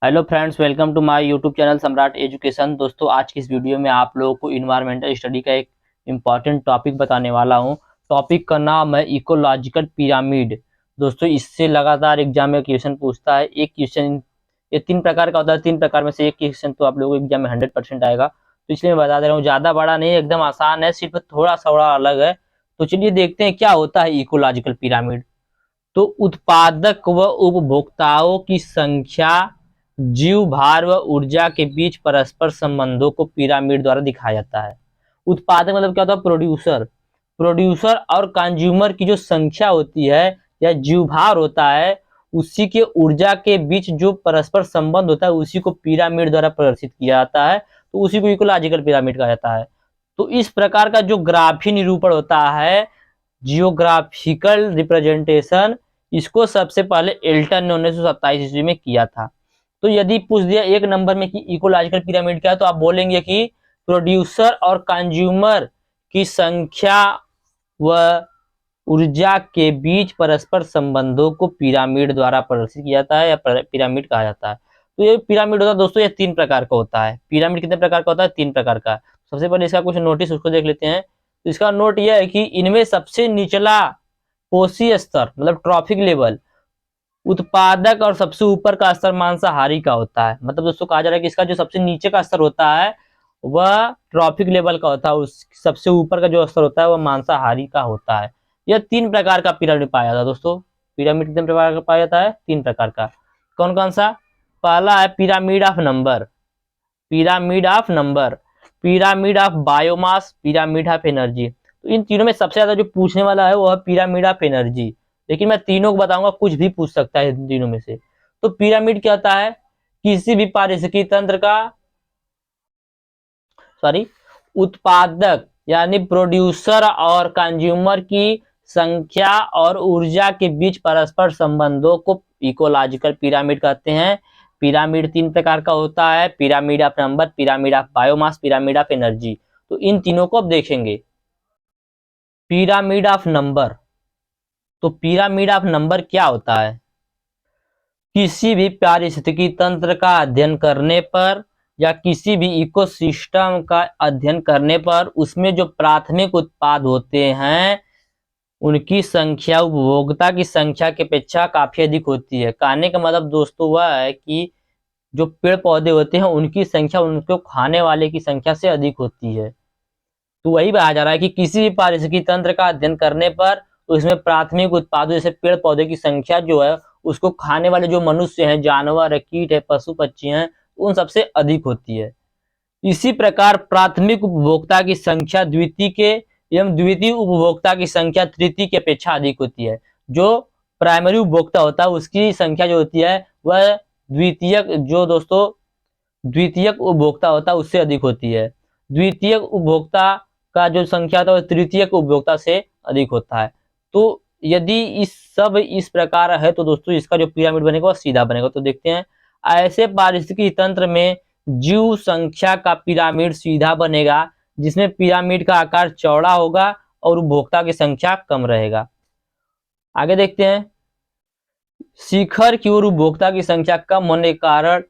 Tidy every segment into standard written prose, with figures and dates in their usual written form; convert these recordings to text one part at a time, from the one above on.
Hello friends, welcome to my YouTube channel Samrat Education. दोस्तों, आज की इस वीडियो में आप लोगों को इन्वायरमेंटल स्टडी का एक इम्पॉर्टेंट टॉपिक बताने वाला हूं। टॉपिक का नाम है इकोलॉजिकल पिरामिड। दोस्तों, इससे लगातार एग्जाम में क्वेश्चन पूछता है। एक क्वेश्चन ये तीन प्रकार का होता है, तीन प्रकार में से एक क्वेश्चन तो आप लोगों को एग्जाम में 100% आएगा। तो इसलिए मैं बता दे रहा हूँ, ज़्यादा बड़ा नहीं, एकदम आसान है, सिर्फ थोड़ा सा बड़ा अलग है। तो चलिए देखते हैं क्या होता है इकोलॉजिकल पिरामिड। तो उत्पादक व उपभोक्ताओं की संख्या, जीव भार व ऊर्जा के बीच परस्पर संबंधों को पिरामिड द्वारा दिखाया जाता है। उत्पादक मतलब क्या होता है? प्रोड्यूसर। प्रोड्यूसर और कंज्यूमर की जो संख्या होती है या जीव भार होता है, उसी के ऊर्जा के बीच जो परस्पर संबंध होता है, उसी को पिरामिड द्वारा प्रदर्शित किया जाता है। तो उसी को इकोलॉजिकल पिरामिड कहा जाता है। तो इस प्रकार का जो ग्राफी निरूपण होता है, जियोग्राफिकल रिप्रेजेंटेशन, इसको सबसे पहले एल्टन ने 1927 ईस्वी में किया था। तो यदि पूछ दिया एक नंबर में कि इकोलॉजिकल पिरामिड क्या है, तो आप बोलेंगे कि प्रोड्यूसर और कंज्यूमर की संख्या व ऊर्जा के बीच परस्पर संबंधों को पिरामिड द्वारा प्रदर्शित किया जाता है या पिरामिड कहा जाता है। तो ये पिरामिड होता है दोस्तों, ये तीन प्रकार का होता है। पिरामिड कितने प्रकार का होता है? तीन प्रकार का। सबसे पहले इसका कुछ नोटिस उसको देख लेते हैं। तो इसका नोट यह है कि इनमें सबसे निचला कोशी स्तर मतलब ट्रॉफिक लेवल उत्पादक और सबसे ऊपर का स्तर मांसाहारी का होता है। मतलब दोस्तों कहा जा रहा है कि इसका जो सबसे नीचे का स्तर होता है वह ट्रॉफिक लेवल का होता है, उस सबसे ऊपर का जो स्तर होता है वह मांसाहारी का होता है। यह तीन प्रकार का पिरामिड पाया जाता है दोस्तों। पिरामिड कितने प्रकार का पाया जाता है? तीन प्रकार का। कौन कौन सा? पहला है pyramid of number, pyramid of number, pyramid of biomass, pyramid of energy. तो इन तीनों में सबसे ज्यादा जो पूछने वाला है वो है पिरामिड ऑफ एनर्जी। लेकिन मैं तीनों को बताऊंगा, कुछ भी पूछ सकता है इन तीनों में से। तो पिरामिड क्या होता है? किसी भी पारिस्थितिकी तंत्र का, सॉरी, उत्पादक यानी प्रोड्यूसर और कंज्यूमर की संख्या और ऊर्जा के बीच परस्पर संबंधों को इकोलॉजिकल पिरामिड कहते हैं। पिरामिड तीन प्रकार का होता है, pyramid of number, pyramid of biomass, pyramid of energy. तो इन तीनों को अब देखेंगे। Pyramid of number. तो पिरामिड ऑफ नंबर क्या होता है? किसी भी पारिस्थितिकी तंत्र का अध्ययन करने पर या किसी भी इकोसिस्टम का अध्ययन करने पर उसमें जो प्राथमिक उत्पाद होते हैं उनकी संख्या उपभोक्ता की संख्या की अपेक्षा काफी अधिक होती है। कहने का मतलब दोस्तों वह है कि जो पेड़ पौधे होते हैं उनकी संख्या उनको खाने वाले की संख्या से अधिक होती है। तो वही कहा जा रहा है कि किसी भी पारिस्थितिकी तंत्र का अध्ययन करने पर उसमें प्राथमिक उत्पादों जैसे पेड़ पौधे की संख्या जो है उसको खाने वाले जो मनुष्य हैं, जानवर है, कीट है, पशु पक्षी हैं, उन सबसे अधिक होती है। इसी प्रकार प्राथमिक उपभोक्ता की संख्या द्वितीय के एवं द्वितीय उपभोक्ता की संख्या तृतीय की अपेक्षा अधिक होती है। जो प्राइमरी उपभोक्ता होता है उसकी संख्या जो होती है वह द्वितीयक, जो दोस्तों द्वितीयक उपभोक्ता होता है उससे अधिक होती है। द्वितीयक उपभोक्ता का जो संख्या होता है वह तृतीयक उपभोक्ता से अधिक होता है। तो यदि इस प्रकार है तो दोस्तों इसका जो पिरामिड बनेगा वह सीधा बनेगा। तो देखते हैं, ऐसे पारिस्थितिकी तंत्र में जीव संख्या का पिरामिड सीधा बनेगा जिसमें पिरामिड का आकार चौड़ा होगा और उपभोक्ता की संख्या कम रहेगा। आगे देखते हैं, शिखर की ओर उपभोक्ता की संख्या कम होने के कारण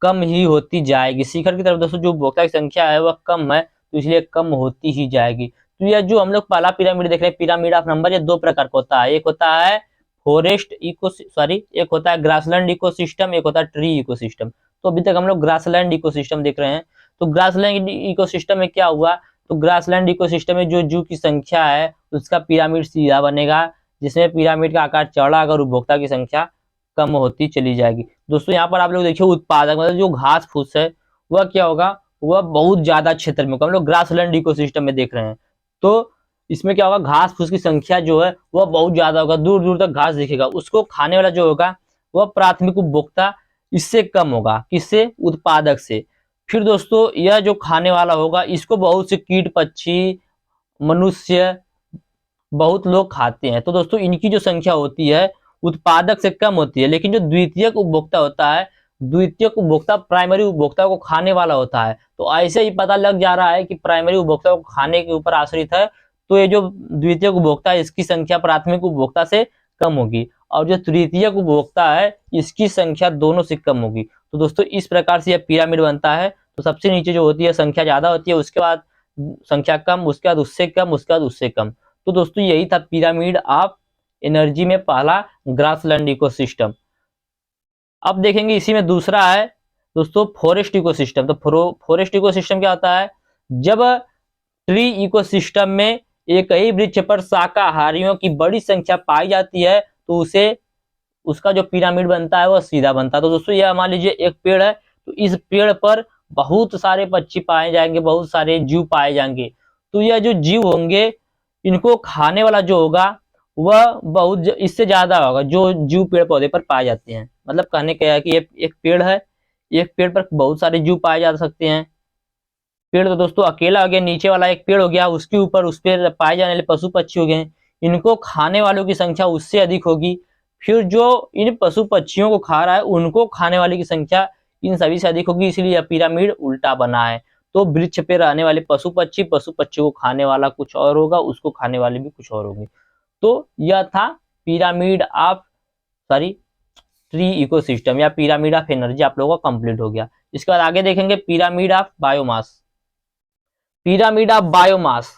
कम ही होती जाएगी। शिखर की तरफ दोस्तों जो उपभोक्ता की संख्या है वह कम है, तो इसलिए कम होती ही जाएगी। तो यह जो हम लोग पहला पिरामिड देख रहे हैं, पिरामिड ऑफ नंबर, ये दो प्रकार का होता है। एक होता है फॉरेस्ट इको, सॉरी, एक होता है ग्रासलैंड इकोसिस्टम, एक होता है ट्री इकोसिस्टम। तो अभी तक हम लोग ग्रासलैंड इकोसिस्टम देख रहे हैं। तो ग्रासलैंड इकोसिस्टम में क्या हुआ? तो ग्रासलैंड इकोसिस्टम में जो जू की संख्या है उसका पिरामिड सीधा बनेगा, जिसमें पिरामिड का आकार चौड़ा अगर उपभोक्ता की संख्या कम होती चली जाएगी। दोस्तों यहाँ पर आप लोग देखिए, उत्पादक मतलब जो घास फूस है वह क्या होगा? वह बहुत ज्यादा क्षेत्र में होगा। हम लोग ग्रासलैंड इकोसिस्टम में देख रहे हैं। तो इसमें क्या होगा? घास फूस की संख्या जो है वह बहुत ज्यादा होगा, दूर दूर तक घास दिखेगा। उसको खाने वाला जो होगा वह प्राथमिक उपभोक्ता इससे कम होगा। किससे? उत्पादक से। फिर दोस्तों यह जो खाने वाला होगा इसको बहुत से कीट पक्षी, मनुष्य, बहुत लोग खाते हैं। तो दोस्तों इनकी जो संख्या होती है उत्पादक से कम होती है। लेकिन जो द्वितीयक उपभोक्ता होता है, द्वितीयक उपभोक्ता प्राइमरी उपभोक्ता को खाने वाला होता है। तो ऐसे ही पता लग जा रहा है कि प्राइमरी उपभोक्ता को खाने के ऊपर आश्रित है, तो ये जो द्वितीयक उपभोक्ता है इसकी संख्या प्राथमिक उपभोक्ता से कम होगी। और जो तृतीयक उपभोक्ता है इसकी संख्या दोनों से कम होगी। तो दोस्तों इस प्रकार से यह पिरामिड बनता है। तो सबसे नीचे जो होती है संख्या ज्यादा होती है, उसके बाद संख्या कम, उसके बाद उससे कम, उसके बाद उससे कम। तो दोस्तों यही था पिरामिड ऑफ एनर्जी में पहला ग्रासलैंड इकोसिस्टम। अब देखेंगे इसी में दूसरा है दोस्तों फॉरेस्ट इकोसिस्टम। तो फॉरेस्ट इकोसिस्टम क्या होता है? जब ट्री इकोसिस्टम में एक ही वृक्ष पर शाकाहारियों की बड़ी संख्या पाई जाती है तो उसे उसका जो पिरामिड बनता है वह सीधा बनता है। तो दोस्तों यह मान लीजिए एक पेड़ है, तो इस पेड़ पर बहुत सारे पक्षी पाए जाएंगे, बहुत सारे जीव पाए जाएंगे। तो यह जो जीव होंगे इनको खाने वाला जो होगा वह बहुत इससे ज्यादा होगा जो जीव पेड़ पौधे पर पाए जाते हैं। मतलब कहने का है कि ये एक पेड़ है, एक पेड़ पर बहुत सारे जीव पाए जा सकते हैं। पेड़ तो दोस्तों अकेला हो गया, नीचे वाला एक पेड़ हो गया, उसके ऊपर उस पर पाए जाने वाले पशु पक्षी हो गए। इनको खाने वालों की संख्या उससे अधिक होगी। फिर जो इन पशु पक्षियों को खा रहा है उनको खाने वाले की संख्या इन सभी से अधिक होगी, इसलिए यह पिरामिड उल्टा बना है। तो वृक्ष पे रहने वाले पशु पक्षी को खाने वाला कुछ और होगा, उसको खाने वाले भी कुछ और होंगे। तो यह था पिरामिड ऑफ ट्री इकोसिस्टम या पिरामिड ऑफ एनर्जी आप लोगों का कंप्लीट हो गया। इसके बाद आगे देखेंगे pyramid of biomass. Pyramid of biomass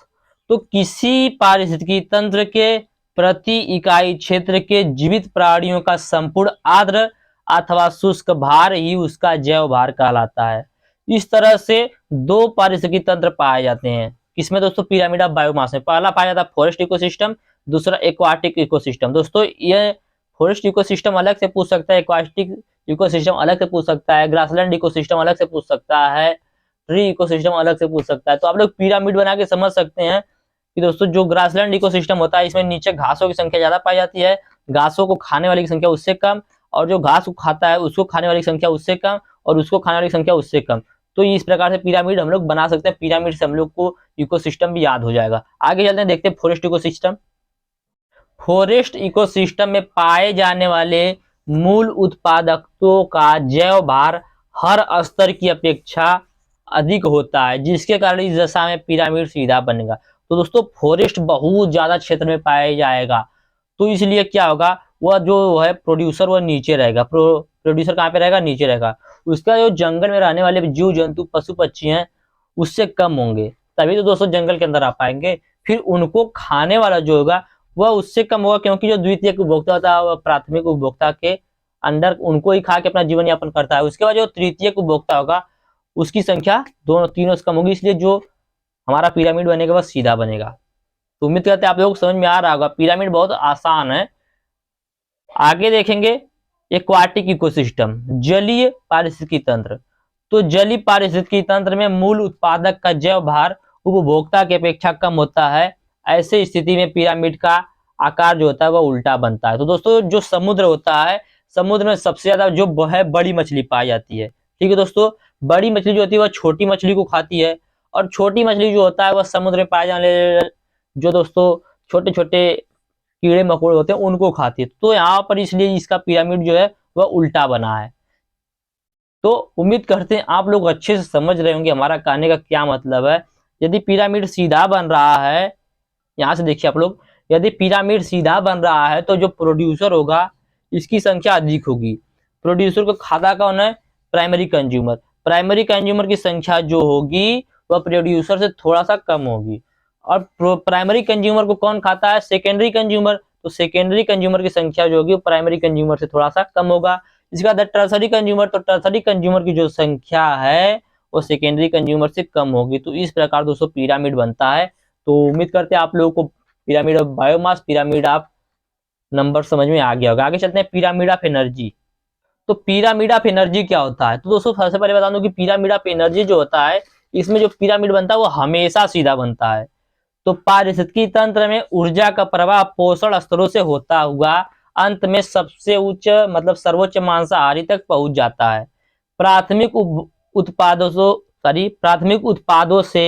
तो किसी पारिस्थितिकी तंत्र के प्रति इकाई क्षेत्र के जीवित प्राणियों का संपूर्ण आर्द्र अथवा शुष्क भार ही उसका जैव भार कहलाता है। इस तरह से दो पारिस्थितिकी तंत्र पाए जाते हैं किसमें दोस्तों? पिरामिड ऑफ बायोमास में। पहला पाया जाता है फॉरेस्ट इकोसिस्टम, दूसरा एक्वाटिक इकोसिस्टम। दोस्तों ये फॉरेस्ट इकोसिस्टम अलग से पूछ सकता है, एक्वाटिक इकोसिस्टम अलग से पूछ सकता है, ग्रासलैंड इकोसिस्टम अलग से पूछ सकता है, ट्री इकोसिस्टम अलग से पूछ सकता है। तो आप लोग पिरामिड बना के समझ सकते हैं कि दोस्तों जो ग्रासलैंड इकोसिस्टम होता है इसमें नीचे घासों की संख्या ज्यादा पाई जाती है, घासों को खाने वाली की संख्या उससे कम, और जो घास को खाता है उसको खाने वाली की संख्या उससे कम, और उसको खाने वाली की संख्या उससे कम। तो इस प्रकार से पिरामिड हम लोग बना सकते हैं। पिरामिड से हम लोग को इकोसिस्टम भी याद हो जाएगा। आगे चलते हैं, देखते हैं फॉरेस्ट इकोसिस्टम। फॉरेस्ट इकोसिस्टम में पाए जाने वाले मूल उत्पादकों का जैव भार हर स्तर की अपेक्षा अधिक होता है, जिसके कारण इस दशा में पिरामिड सीधा बनेगा। तो दोस्तों फॉरेस्ट बहुत ज्यादा क्षेत्र में पाया जाएगा, तो इसलिए क्या होगा, वह जो है प्रोड्यूसर वह नीचे रहेगा। प्रोड्यूसर कहाँ पे रहेगा? नीचे रहेगा। उसका जो जंगल में रहने वाले जीव जंतु पशु पक्षी हैं उससे कम होंगे, तभी तो दोस्तों जंगल के अंदर आ पाएंगे। फिर उनको खाने वाला जो होगा वह उससे कम होगा, क्योंकि जो द्वितीयक उपभोक्ता होता है वह प्राथमिक उपभोक्ता के अंडर उनको ही खा के अपना जीवन यापन करता है। उसके बाद जो तृतीयक उपभोक्ता होगा उसकी संख्या दोनों तीनों से कम होगी, इसलिए जो हमारा पिरामिड बनेगा वह सीधा बनेगा। तो उम्मीद करते हैं आप लोग समझ में आ रहा होगा। पिरामिड बहुत आसान है। आगे देखेंगे एक्वाटिक इकोसिस्टम, जलीय पारिस्थितिकी तंत्र। तो जलीय पारिस्थितिकी तंत्र में मूल उत्पादक का जैव भार उपभोक्ता की अपेक्षा कम होता है। ऐसे स्थिति में पिरामिड का आकार जो होता है वह उल्टा बनता है। तो दोस्तों जो समुद्र होता है, समुद्र में सबसे ज्यादा जो है बड़ी मछली पाई जाती है। ठीक है दोस्तों, बड़ी मछली जो होती है वह छोटी मछली को खाती है, और छोटी मछली जो होता है वह समुद्र में पाए जाने जो दोस्तों छोटे छोटे कीड़े मकोड़े होते हैं उनको खाती है। तो यहाँ पर इसलिए इसका पिरामिड जो है वह उल्टा बना है। तो उम्मीद करते हैं आप लोग अच्छे से समझ रहे होंगे हमारा कहने का क्या मतलब है। यदि पिरामिड सीधा बन रहा है, यहाँ से देखिए आप लोग, यदि पिरामिड सीधा बन रहा है तो जो प्रोड्यूसर होगा इसकी संख्या अधिक होगी। प्रोड्यूसर को खाता कौन है? Primary consumer. प्राइमरी कंज्यूमर की संख्या जो होगी वह प्रोड्यूसर से थोड़ा सा कम होगी। और प्राइमरी कंज्यूमर को कौन खाता है? Secondary consumer. तो सेकेंडरी कंज्यूमर की संख्या जो होगी प्राइमरी कंज्यूमर से थोड़ा सा कम होगा। इसके बाद टर्सरी कंज्यूमर, तो टर्सरी कंज्यूमर की जो संख्या है वो सेकेंडरी कंज्यूमर से कम होगी। तो इस प्रकार दोस्तों पिरामिड बनता है। तो उम्मीद करते हैं आप लोगों को pyramid of biomass, pyramid of number समझ में आ गया होगा। आगे चलते हैं पिरामिड ऑफ एनर्जी। तो पिरामिड ऑफ एनर्जी क्या होता है? तो दोस्तों सबसे पहले बता दूं कि पिरामिड ऑफ एनर्जी जो होता है इसमें जो पिरामिड बनता है वो हमेशा सीधा बनता है। तो पारिस्थितिकी तंत्र में ऊर्जा का प्रवाह पोषण स्तरों से होता हुआ अंत में सबसे उच्च मतलब सर्वोच्च मांसाहारी तक पहुंच जाता है। प्राथमिक उत्पादों से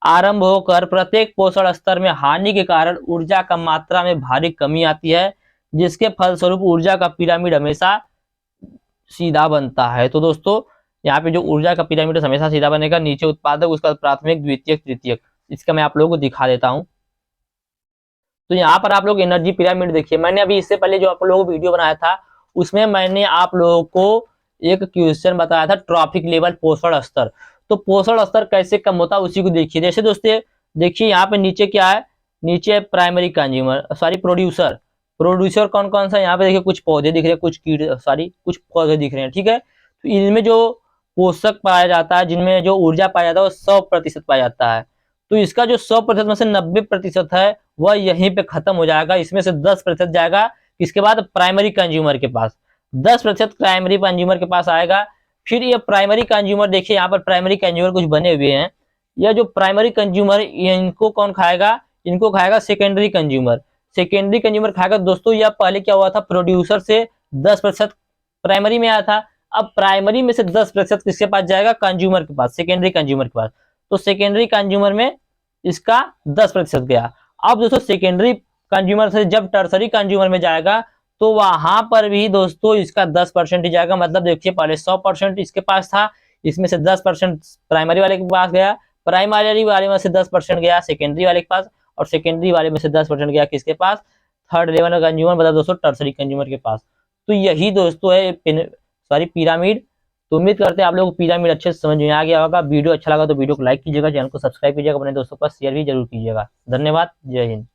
आरंभ होकर प्रत्येक पोषण स्तर में हानि के कारण ऊर्जा का मात्रा में भारी कमी आती है, जिसके फलस्वरूप ऊर्जा का पिरामिड हमेशा सीधा बनता है। तो दोस्तों यहाँ पे जो ऊर्जा का पिरामिड हमेशा सीधा बनेगा, नीचे उत्पादक, उसका प्राथमिक, द्वितीयक, तृतीयक। इसका मैं आप लोगों को दिखा देता हूं। तो यहाँ पर आप लोग एनर्जी पिरामिड देखिए, मैंने अभी इससे पहले जो आप लोगों को वीडियो बनाया था उसमें मैंने आप लोगों को एक क्वेश्चन बताया था ट्रॉफिक लेवल, पोषण स्तर। तो पोषण स्तर कैसे कम होता है उसी को देखिए। जैसे दोस्तों देखिए यहाँ पे नीचे क्या है, नीचे primary consumer sorry producer. Producer कौन कौन सा, यहाँ पे देखिए कुछ पौधे दिख रहे हैं, कुछ कीड़े सॉरी कुछ पौधे दिख रहे हैं, ठीक है। तो इनमें जो पोषक पाया जाता है, जिनमें जो ऊर्जा पाया जाता है वो 100% पाया जाता है। तो इसका जो 100% में से 90% है वह यहीं पे खत्म हो जाएगा। इसमें से 10% जाएगा इसके बाद प्राइमरी कंज्यूमर के पास, 10% प्राइमरी कंज्यूमर के पास आएगा। फिर ये प्राइमरी कंज्यूमर देखिए यहाँ पर प्राइमरी कंज्यूमर कुछ बने हुए हैं। यह जो प्राइमरी कंज्यूमर इनको कौन खाएगा, इनको खाएगा सेकेंडरी कंज्यूमर। सेकेंडरी कंज्यूमर खाएगा दोस्तों। यह पहले क्या हुआ था, प्रोड्यूसर से 10% प्राइमरी में आया था, अब प्राइमरी में से 10% किसके पास जाएगा, कंज्यूमर के पास, सेकेंडरी कंज्यूमर के पास। तो सेकेंडरी कंज्यूमर में इसका 10% गया। अब दोस्तों सेकेंडरी कंज्यूमर से जब टर्सरी कंज्यूमर में जाएगा तो वहां पर भी दोस्तों इसका 10% ही जाएगा। मतलब देखिए पहले 100% इसके पास था, इसमें से 10% प्राइमरी वाले के पास गया, प्राइमरी वाले में से 10% गया सेकेंडरी वाले के पास, और सेकेंडरी वाले में से 10% गया किसके पास, थर्ड लेवल का कंज्यूमर, मतलब दोस्तों टर्सरी कंज्यूमर के पास। तो यही दोस्तों है सॉरी पिरामिड। तो उम्मीद करते हैं आप लोग को पिरामिड अच्छे से समझ में आ गया होगा। वीडियो अच्छा लगा तो वीडियो को लाइक कीजिएगा, चैनल को सब्सक्राइब कीजिएगा, अपने दोस्तों पर शेयर भी जरूर कीजिएगा। धन्यवाद, जय हिंद।